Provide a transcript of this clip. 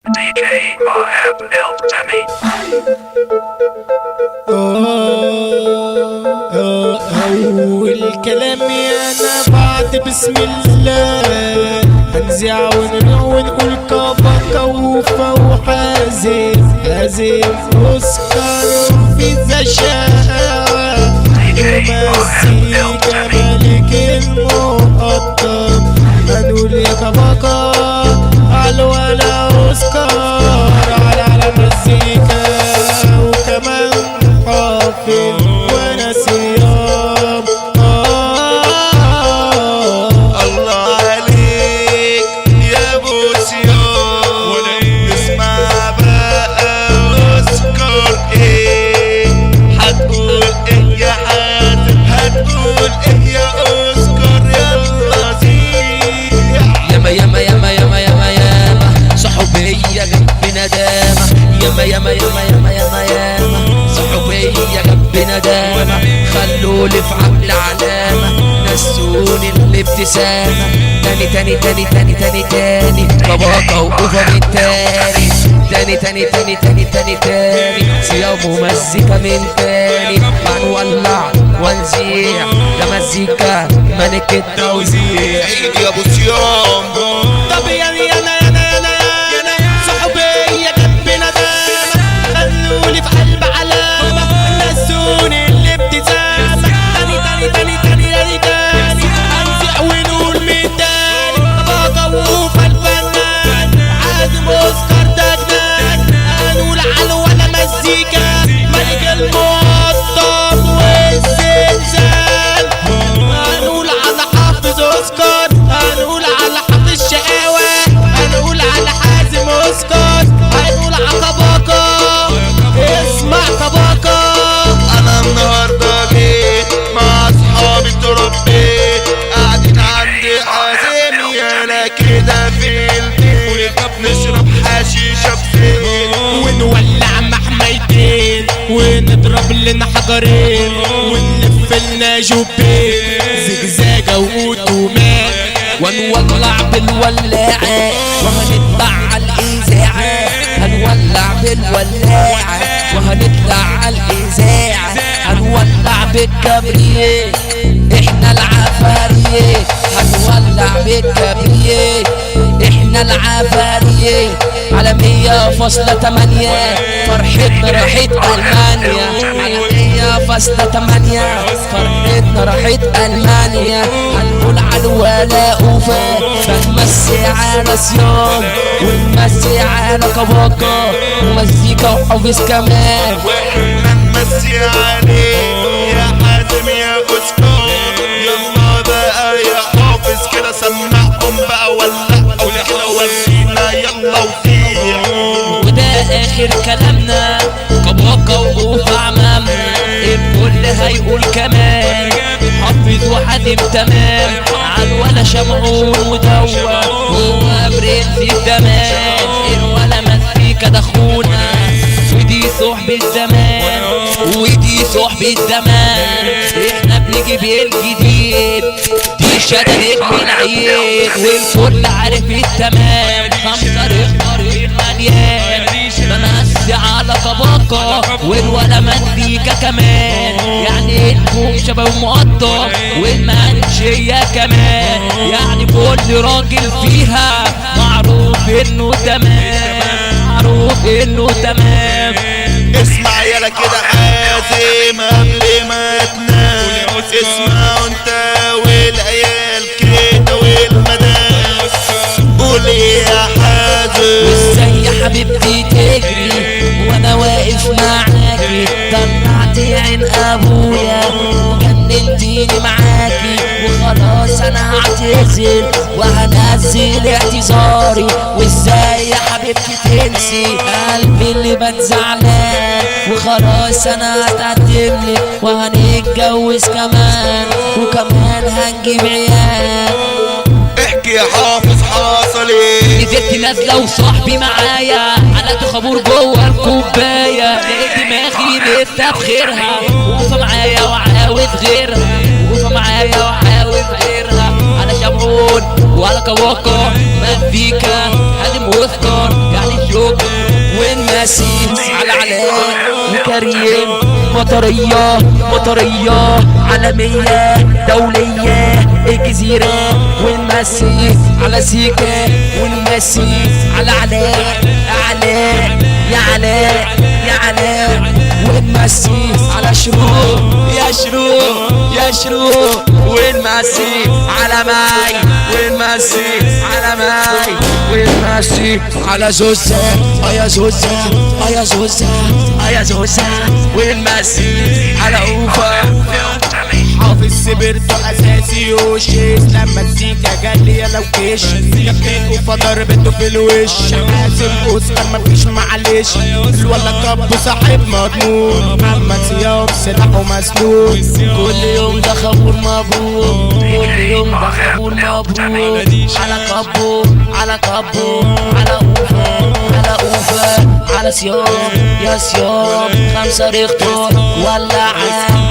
DJ Mohab El-Tami. أول كلامي أنا بعد بسم الله هنزع ونروح ونقول كابا كوفة وحازم أوسكار في الزشاء ومزيكا ملك المقطم هنقول يا كاباكا على ولا أوسكار على مزيكا وكمان حافظ وانا صيام الله عليك يا ابو سيام اسمع بقى واذكر ايه هتقول ايه يا حاتم هتقول ايه يا اوسكار يلا زيح ياما ياما ياما ياما ياما ياما صحوبية جنب ندامة ياما ياما ياما ياما ياما ياما صحوبية جنب ندامة خلولي في عقل علامة نسوني الابتسامة تاني تاني تاني تاني تاني تاني باباكا وقوفة من تاني تاني تاني تاني تاني تاني تاني صيام ومزيكا من تاني هنولع ونزيع ده مزيكا ملك التوزيع عيد يا ابو سيام طب يعني انا صحوبية جنب ندامة خلوني في قلب علامة نسوني الابتسامة تاني تاني تاني تاني تاني هنزع ونقول من تاني بابا ووفا الفنان عازم اوسكار ده جنان هنقول على ولا مزيكا ملك المقطم والزلزال هنقول على حافظ اوسكار هنقول على حافظ شقاوة هنقول على حازم اوسكار هنقول على كاباكا اسمع كاباكا انا النهارده جيت مع اصحابي اتربيت قاعدين عند حازم يالا كده في البيت نشرب حشيشه بزيت ونولع محميتين ونضرب لنا حجرين ونلف لنا جوبين زجزاجة وأوتومات ونولع بالولاعة وهنطلع على الإذاعة هنولع بالولاعة وهنطلع على الإذاعة هنولع بالكبريت احنا العفاريت هنولع بالكبريت احنا العفاريت على 100.8 فرحتنا راحت ألمانيا على 100.8 فرحتنا راحت ألمانيا هنقول على الولاء وفاء فنمسي على صيام ونمسي على كاباكا ومزيكا وحافظ كمان واحنا نمسي عليك يا حازم يا اوسكار يلا بقى يا حافظ كده سمعهم بقى ولعوا احنا ورينا يلا وزيح وده اخر كلامنا كاباكا وقوف عمامنا الكل هيقول كمان حافظ وحاتم تمام عالولا شمعون ودوا وابرين في الزمان الولا مزيكا ده اخونا ودي صحبة زمان ودي صحبة زمان احنا بنجيب الجديد دي شددت من عيد والكل عارف التمام 5 رخر المليان بمسي على كاباكا والولا مزيكا كمان يعني الكوم شباب مقطع والمنشية كمان يعني كل راجل فيها معروف انه تمام معروف انه تمام اسمع يالا كده حازم قبل ما تنام اسمع انت والعيال كده والمدام قول ايه يا حازم وازاي يا حبيبتي تجري وانا واقف معاكي طلعتي عين ابويا وجننتيني معاكي وخلاص انا هعتذر وهنزل اعتذاري وازاي يا حبيبتي تنسي قلبي اللي بات زعلان وخلاص انا هتقدملك وهنتجوز كمان وكمان هنجيب عيال احكي يا حافظ حصل ايه نزلت نازله وصاحبي معايا على خمور جوه الكوبايه لقيت دماغي لسه بخيرها وقفه معايا وعاوز غيرها وقفه معايا وعاوز غيرها على شمعون وعلى كواكا مزيكا هادم وسكر يعني والمسيح على علاء وكريم. مطرية عالمية دولية الجزيرة، والمسيح على سيكا، والمسيح على علاء. يا علاء والمسيح على شروق، يا شروق والمسيح على ماي، والمسيح على ماي، والمسيح على زوزة. يا زوزة والمسيح على أوفا. حافظ سبرته اساسي وشيس، لما الزيكا جالي لو كيش جبتين اوفا ضربته في الوش. حاسب اوسكار مفيش معلش، الولا كابو صاحب مضمون. محمد صيام سلاحه مسلول، كل يوم ده خبر مبروك، كل يوم ده خبر مبروك. على كابو على أوفا على صيام. يا صيام 5 ريختور ولعان.